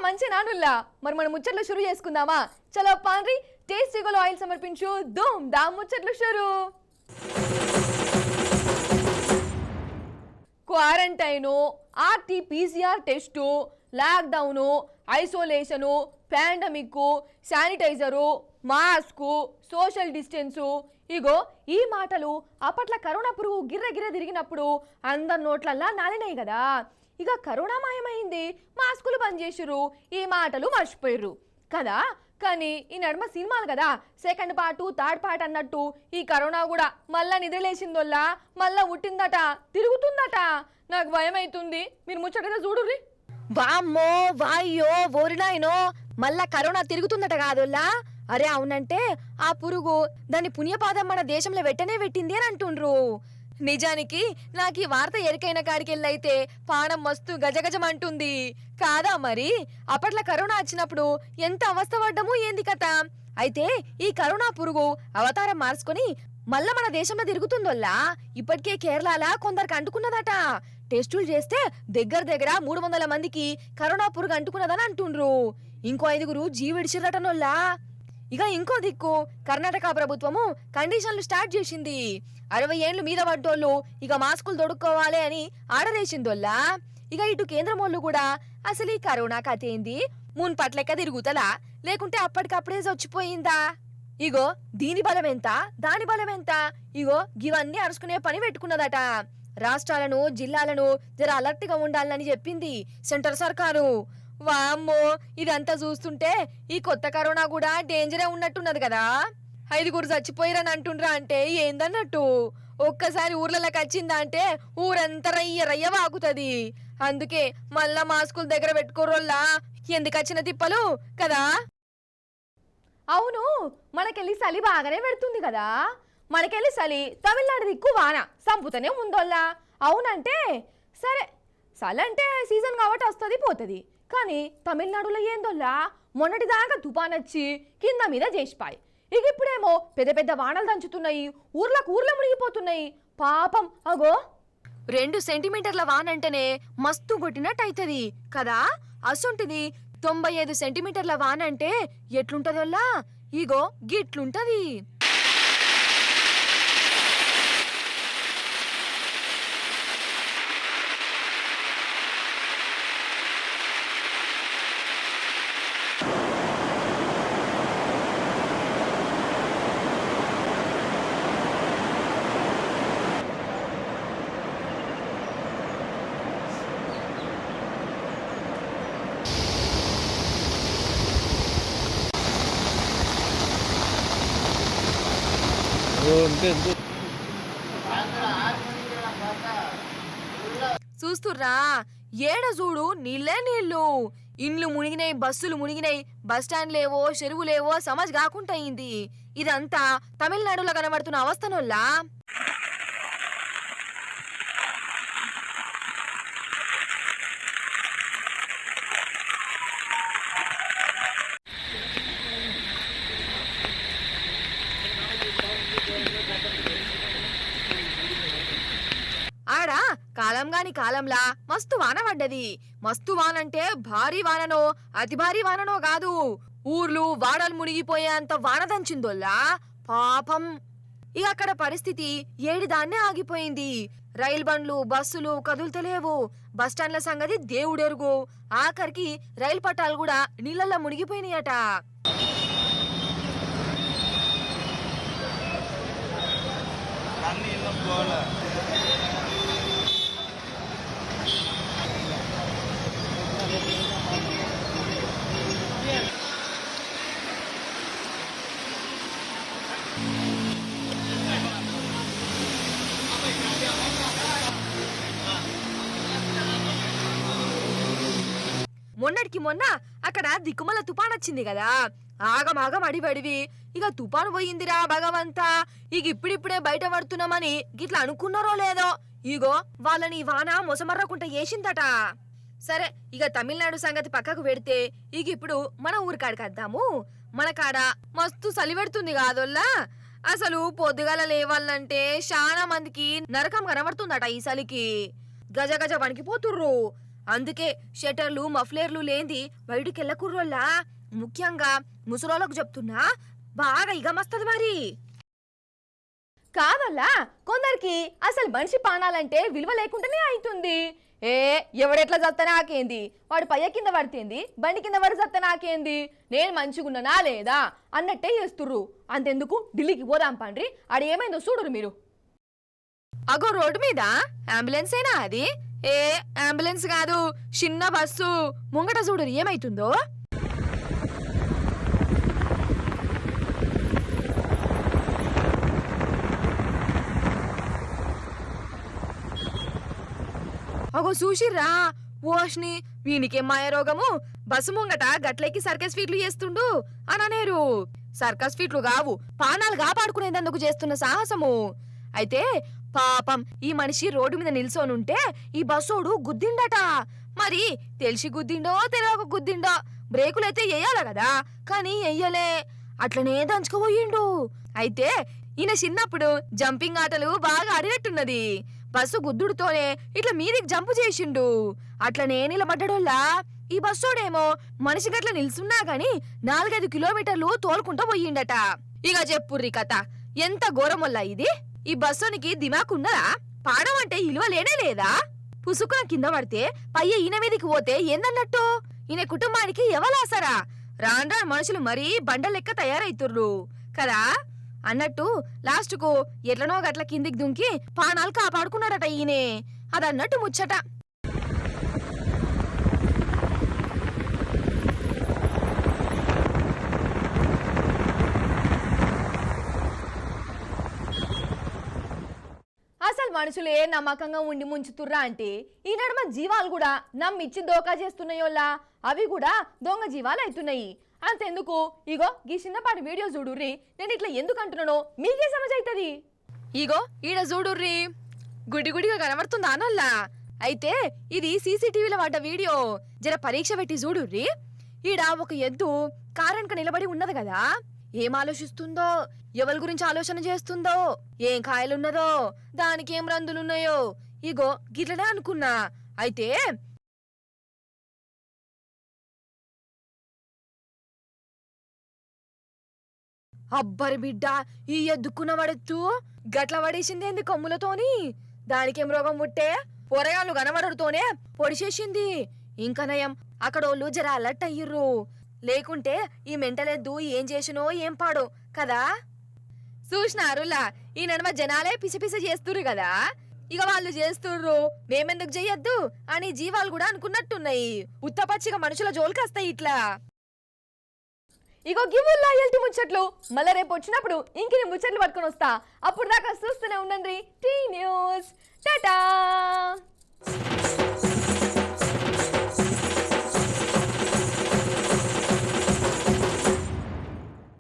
మంచి నానుల్లా మరి మనం ముచ్చట్లు షురు చేసుకుందామా? చలో పాండ్రి టేస్టీగోలో ఆయిల్ సమర్పించు ధూమ్ ధామ్ ముచ్చట్లు షురు. Quarantine, RTPCR test, lockdown, isolation, pandemic, sanitiser, mask, social distance, ఇగో ఈ మాటలు అప్పట్ల కరోనా పురుగు గిర్ర తిరిగినప్పుడు అందరి నోట్లల్లా నాలినాయి కదా. ఇక కరోనా మాయమైంది, మాస్కులు బంద్ చేసిర్రు, ఈ మాటలు మర్చిపోయిర్రు కదా. కానీ ఈ నడుమ సినిమాలు కదా, సెకండ్ పార్ట్ థర్డ్ పార్ట్ అన్నట్టు ఈ కరోనా కూడా మళ్ళా నిద్రలేసిందోల్లా మళ్ళా ఉట్టిందట, తిరుగుతుందట. నాకు భయం అవుతుంది, మీరు ముచ్చటగా చూడుర్రి. వామ్మో వాయ్యో ఓరినాయనో, మళ్ళా కరోనా తిరుగుతుందట కాదోల్లా. అరే అవునంటే ఆ పురుగు దాని పుణ్యపాదం మన దేశంలో పెట్టింది అని అంటుండ్రు. నిజానికి నాకు ఈ వార్త ఎరికైన కాడికెళ్ళైతే పానం మస్తు గజగజమంటుంది కాదా. మరి అప్పట్లో కరోనా వచ్చినప్పుడు ఎంత అవస్థ పడ్డము ఏంది కథ. అయితే ఈ కరోనా పురుగు అవతారం మార్చుకొని మళ్ళా మన దేశంలో తిరుగుతుందోల్లా. ఇప్పటికే కేరళలో కొందరికి అంటుకున్నదట. టెస్టులు చేస్తే దగ్గర 300 మందికి కరోనా పురుగు అంటుకున్నదని అంటుండ్రు. ఇంకో 5 జీవిడిచిరటనోల్లా. ఇక ఇంకో దిక్కు కర్ణాటక ప్రభుత్వము కండిషన్లు స్టార్ట్ చేసింది. 60 ఏళ్లు మీద పడ్డోళ్ళు ఇక మాస్కులు తొడుక్కోవాలి అని ఆర్డర్ వేసిందోల్లా. ఇక ఇటు కేంద్రం వాళ్ళు కూడా అసలు ఈ కరోనా కథ ఏంది, మున్పట్లెక్క తిరుగుతలా లేకుంటే అప్పటికప్పుడే చచ్చిపోయిందా, ఇగో దీని బలం ఎంత దాని బలం ఎంత, ఇగో ఇవన్నీ అరుచుకునే పని పెట్టుకున్నదట. రాష్ట్రాలను జిల్లాలను జర అలర్ట్ గా ఉండాలని చెప్పింది సెంటర్ సర్కారు. వామ్మో ఇదంతా చూస్తుంటే ఈ కొత్త కరోనా కూడా డేంజరే ఉన్నట్టున్నది కదా. 5 చచ్చిపోయిరని అంటుండ్రా అంటే ఏందన్నట్టు. ఒక్కసారి ఊర్లలోకి వచ్చిందా అంటే ఊరంతా రయ్య వాగుతుంది. అందుకే మళ్ళా మాస్కులు దగ్గర పెట్టుకోరోల్లా, ఎందుకు వచ్చిన తిప్పలు కదా. అవును, మనకెళ్ళి చలి బాగానే పెడుతుంది కదా. మనకెళ్ళి చలి తమిళనాడు దిక్కు వాన సంపుతనే ఉందోల్లా. అవునంటే సరే, చలి అంటే సీజన్ కాబట్టి వస్తుంది పోతుంది. కానీ తమిళనాడులో ఏందోల్లా మొన్నటిదాకా తుఫాన్ వచ్చి కింద మీద చేసిపాయి. ఇక ఇప్పుడేమో పెద్ద పెద్ద వానలు దంచుతున్నాయి, ఊర్లకు మునిగిపోతున్నాయి. పాపం అగో 2 సెంటీమీటర్ల వానంటేనే మస్తు కొట్టినట్టు అవుతుంది కదా. అసొంటిది 95 సెంటీమీటర్ల వాన అంటే ఎట్లుంటదోల్లా, ఇగో గిట్లుంటది. చూస్తుర్రా ఏడ చూడు నీళ్ళే నీళ్లు. ఇండ్లు మునిగినాయి, బస్సులు మునిగినాయి, బస్టాండ్ లేవో చెరువు లేవో సమజ్ కాకుండా అయింది. ఇదంతా తమిళనాడులో కనబడుతున్న అవస్థనోల్లా. ఆడ కాలం గాని కాలంలా మస్తు వాన పడ్డది. మస్తు వానంటే భారీ వాననో అతి భారీ వాననో కాదు, ఊర్లు వాడలు మునిగిపోయేంత వాన దంచిందోల్లా. పాపం ఇక అక్కడ పరిస్థితి ఏడిదాన్నే ఆగిపోయింది. రైలు బండ్లు బస్సులు కదులుతలేవు, బస్టాండ్ల సంగతి దేవుడెరుగు. ఆఖరికి రైలు పట్టాలు కూడా నీళ్ళల్లో మునిగిపోయినాయట. మొన్నటికి మొన్న అక్కడ దిక్కుమల తుఫాన్ వచ్చింది కదా, ఆగమాగం అడివడివి. ఇక తుఫాను పోయిందిరా భగవంతా, ఇక ఇప్పుడిప్పుడే బయట పడుతున్నామని గిట్లా అనుకున్నారో లేదో, ఇగో వాళ్ళని వాన మొసమర్రకుంట వేసిందట. సరే ఇక తమిళనాడు సంగతి పక్కకు పెడితే ఇక ఇప్పుడు మన ఊరికాడికి వద్దాము. మన కాడ మస్తు చలి పెడుతుంది కాదోల్లా. అసలు పొద్దుగాల లేవాలంటే చాలా మందికి నరకం కనబడుతుందట ఈ చలికి. గజ గజ వణికిపోతుర్రు. అందుకే షటర్లు మఫ్లేర్లు లేంది బయటికి వెళ్ళకుర్రోల్లా ముఖ్యంగా ముసలోళ్ళకు చెప్తున్నా బాగా ఇగమస్తది మరి. కాదల్లా కొందరికి అసలు మనిషి పానాలంటే విలువ లేకుండానే అవుతుంది. ఎవడెట్లా చత్త నాకేంది, వాడు పయ్య కింద పడితేంది, బండి కింద పడి చత్త నాకేంది, నేను మంచిగున్నానా లేదా అన్నట్టే చేస్తుర్రు. అంతెందుకు ఢిల్లీకి పోదాం పండ్రి, ఆడ ఏమైందో చూడురు మీరు. అగో రోడ్డు మీద అంబులెన్సేనా అది? అంబులెన్స్ కాదు, చిన్న బస్సు. ముంగట చూడు ఏమైతుందో. అగో చూసిర్రా ఓష్ని, వీనికే మాయ రోగము, బస్సు ముంగట గట్లెక్కి సర్కస్ ఫీట్లు చేస్తుండు అని అనేరు. సర్కస్ ఫీట్లు కావు, పానాలు కాపాడుకునేందుకు చేస్తున్న సాహసము. అయితే పాపం ఈ మనిషి రోడ్డు మీద నిల్చోనుంటే ఈ బస్సోడు గుద్దిండట. మరి తెలిసి గుద్దిండో తెలియక గుద్దిండో, బ్రేకులైతే వేయాల కదా, కానీ వెయ్యలే, అట్లనే దంచుకుపోయిండు. అయితే ఈయన చిన్నప్పుడు జంపింగ్ ఆటలు బాగా ఆడినట్టున్నది. బస్సు గుద్దుడుతోనే ఇట్లా మీదికి జంపు చేసిండు. అట్లనే నిలబడ్డోళ్ళ ఈ బస్సోడేమో మనిషి గట్ల నిల్చున్నా గాని 4-5 కిలోమీటర్లు తోలుకుంటూ పోయిండట. ఇక చెప్పుర్రి కథ, ఎంత ఘోరమొల్లా ఇది. ఈ బస్సోనికి దిమాకున్నదా? పాడం అంటే ఇలువ లేనే లేదా? పుసుకున కింద పడితే పయ్య ఈయన మీదికి పోతే ఏందన్నట్టు? ఈయన కుటుంబానికి ఎవలాసరా? రాను రాను మనుషులు మరీ బండ లెక్క తయారైతుర్రు కదా అన్నట్టు లాస్ట్కు ఎట్లనో గట్ల కిందికి దుంకి పానాలు కాపాడుకున్నారట ఈయనే. అదన్నట్టు ముచ్చట. అసలు మనుషులు ఏ నమ్మకంగా ఉండి ముంచుతుర్రా అంటే ఈ నడుమ జీవాలు కూడా నమ్మిచ్చి దోకా చేస్తున్నాయోల్లా, అవి కూడా దొంగ జీవాలు అవుతున్నాయి. అంతెందుకు ఇగో ఈ చిన్నపాటి వీడియో చూడుర్రి, నేను ఇట్లా ఎందుకు అంటున్నానో మీకే సమజైతది. ఇగో ఈడ చూడుర్రి, గుడి గుడిగా కనబడుతుందా అనల్లా? అయితే ఇది సీసీటీవీలో పడ్డ వీడియో. జర పరీక్ష పెట్టి చూడుర్రి. ఈడ ఒక ఎద్దు కారెనక నిలబడి ఉన్నది కదా, ఏం ఆలోచిస్తుందో, ఎవరి గురించి ఆలోచన చేస్తుందో, ఏం కాయలున్నదో, దానికి ఏం రందులున్నాయో, ఇగో గిట్లనే అనుకున్నా. అయితే అబ్బరి బిడ్డ, ఈ ఎద్దుకున్న పడెత్తు గట్ల పడేసింది కొమ్ములతోని. దానికేం రోగం పుట్టే పొరగాళ్ళు కనబడుతోనే పొడిచేసింది. ఇంకా నయం అక్కడోళ్ళు జర అలర్ట్ అయ్యిర్రు, లేకుంటే ఈ మెంటలెద్దు ఏం చేసినో ఏం పాడో కదా. చూసినారులా ఈ నడుమ జనాలే పిసిపిస చేస్తుర్రు కదా, ఇక వాళ్ళు చేస్తుర్రు మేమెందుకు చెయ్యొద్దు అని జీవాలు కూడా అనుకున్నట్టున్నాయి. ఉత్తపచ్చిగా మనుషుల జోలికొస్తాయి ఇట్లా. ఇగో గివుల్లా ఎల్టి ముచ్చట్లు, మళ్ళీ రేపు వచ్చినప్పుడు ఇంకిని ముచ్చట్లు పట్టుకొని వస్తా. అప్పుడు దాకా చూస్తూనే ఉండండి టీ న్యూస్. టాటా.